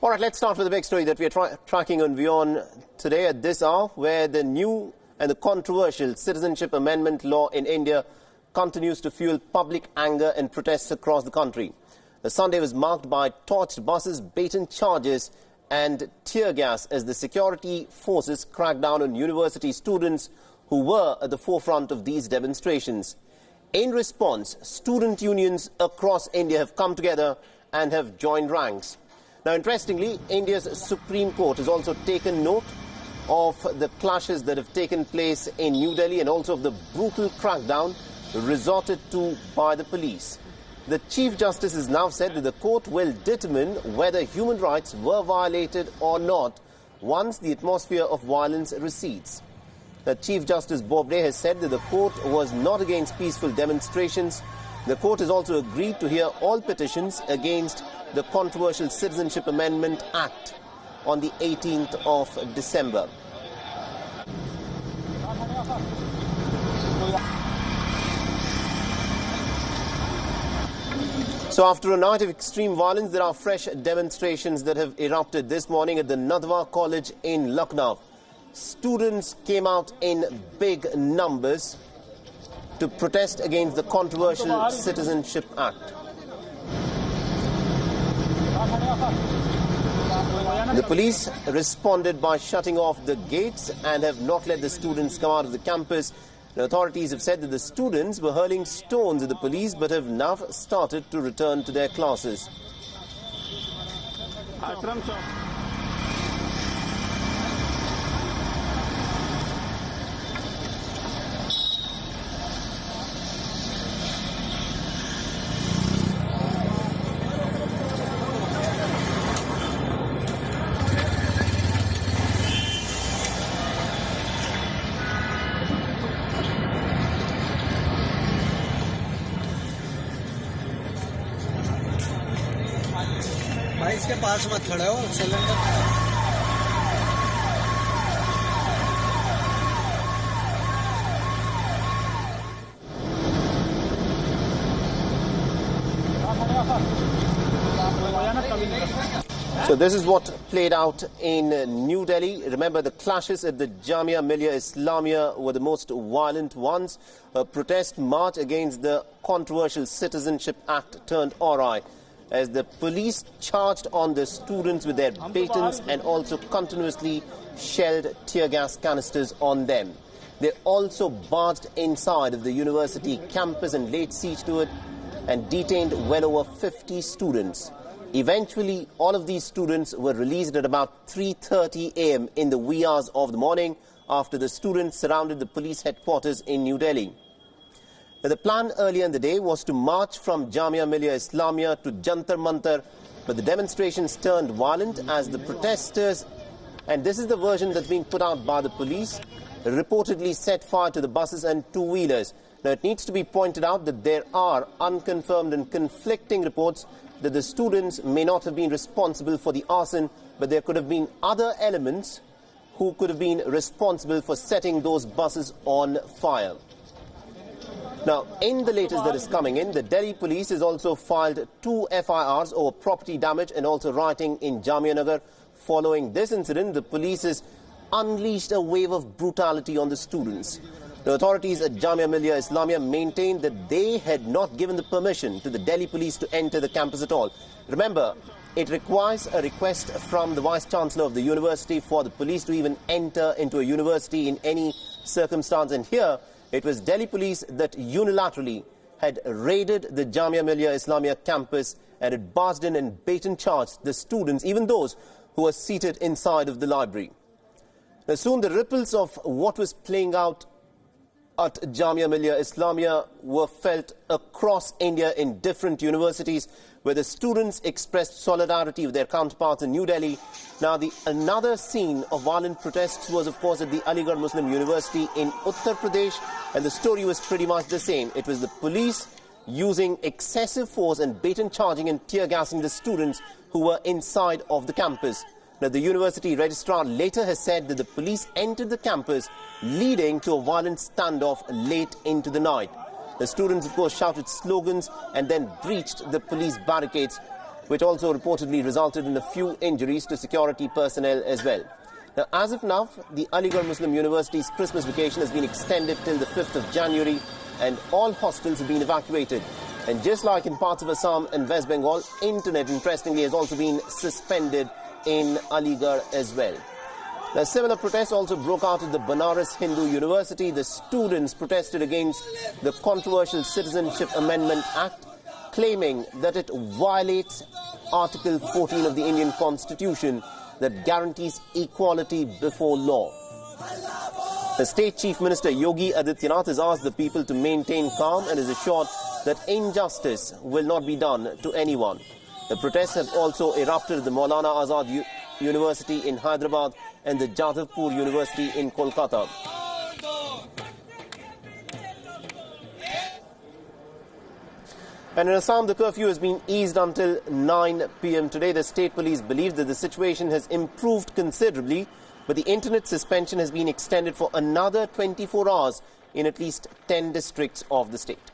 All right, let's start with the big story that we are tracking on WION today at this hour, where the new and the controversial Citizenship Amendment law in India continues to fuel public anger and protests across the country. The Sunday was marked by torched buses, baton charges and tear gas as the security forces cracked down on university students who were at the forefront of these demonstrations. In response, student unions across India have come together and have joined ranks. Now, interestingly, India's Supreme Court has also taken note of the clashes that have taken place in New Delhi and also of the brutal crackdown resorted to by the police. The Chief Justice has now said that the court will determine whether human rights were violated or not once the atmosphere of violence recedes. The Chief Justice Bobde has said that the court was not against peaceful demonstrations. The court has also agreed to hear all petitions against the controversial Citizenship Amendment Act on the 18th of December. So after a night of extreme violence, there are fresh demonstrations that have erupted this morning at the Nadwa College in Lucknow. Students came out in big numbers to protest against the controversial Citizenship Act. The police responded by shutting off the gates and have not let the students come out of the campus. The authorities have said that the students were hurling stones at the police but have now started to return to their classes. भाई इसके पास मत खड़े हो cylinder So this is what played out in New Delhi. Remember, the clashes at the Jamia Millia Islamia were the most violent ones. A protest march against the controversial Citizenship Act turned awry as the police charged on the students with their batons and also continuously shelled tear gas canisters on them. They also barged inside of the university campus and laid siege to it and detained well over 50 students. Eventually, all of these students were released at about 3:30 a.m. in the wee hours of the morning after the students surrounded the police headquarters in New Delhi. Now, the plan earlier in the day was to march from Jamia Millia Islamia to Jantar Mantar, but the demonstrations turned violent as the protesters, and this is the version that's being put out by the police, reportedly set fire to the buses and two-wheelers. Now, it needs to be pointed out that there are unconfirmed and conflicting reports that the students may not have been responsible for the arson, but there could have been other elements who could have been responsible for setting those buses on fire. Now, in the latest that is coming in, the Delhi police has also filed 2 FIRs over property damage and also rioting in Jamia Nagar. Following this incident, the police has unleashed a wave of brutality on the students. The authorities at Jamia Millia Islamia maintained that they had not given the permission to the Delhi police to enter the campus at all. Remember, it requires a request from the Vice-Chancellor of the university for the police to even enter into a university in any circumstance. And here, it was Delhi police that unilaterally had raided the Jamia Millia Islamia campus and had barged in and baton charged the students, even those who were seated inside of the library. Now, soon the ripples of what was playing out at Jamia Millia Islamia were felt across India in different universities, where the students expressed solidarity with their counterparts in New Delhi. Now, another scene of violent protests was, of course, at the Aligarh Muslim University in Uttar Pradesh, and the story was pretty much the same. It was the police using excessive force and baton charging and tear gassing the students who were inside of the campus. Now, the university registrar later has said that the police entered the campus, leading to a violent standoff late into the night. The students, of course, shouted slogans and then breached the police barricades. which also reportedly resulted in a few injuries to security personnel as well. Now, as of now, the Aligarh Muslim University's Christmas vacation has been extended till the 5th of January and all hostels have been evacuated. And just like in parts of Assam and West Bengal, internet, interestingly, has also been suspended in Aligarh as well. Now, similar protests also broke out at the Banaras Hindu University. The students protested against the controversial Citizenship Amendment Act, claiming that it violates Article 14 of the Indian Constitution that guarantees equality before law. The State Chief Minister Yogi Adityanath has asked the people to maintain calm and is assured that injustice will not be done to anyone. The protests have also erupted at the Maulana Azad University in Hyderabad and the Jadavpur University in Kolkata. And in Assam, the curfew has been eased until 9 p.m. today. The state police believe that the situation has improved considerably, but the internet suspension has been extended for another 24 hours in at least 10 districts of the state.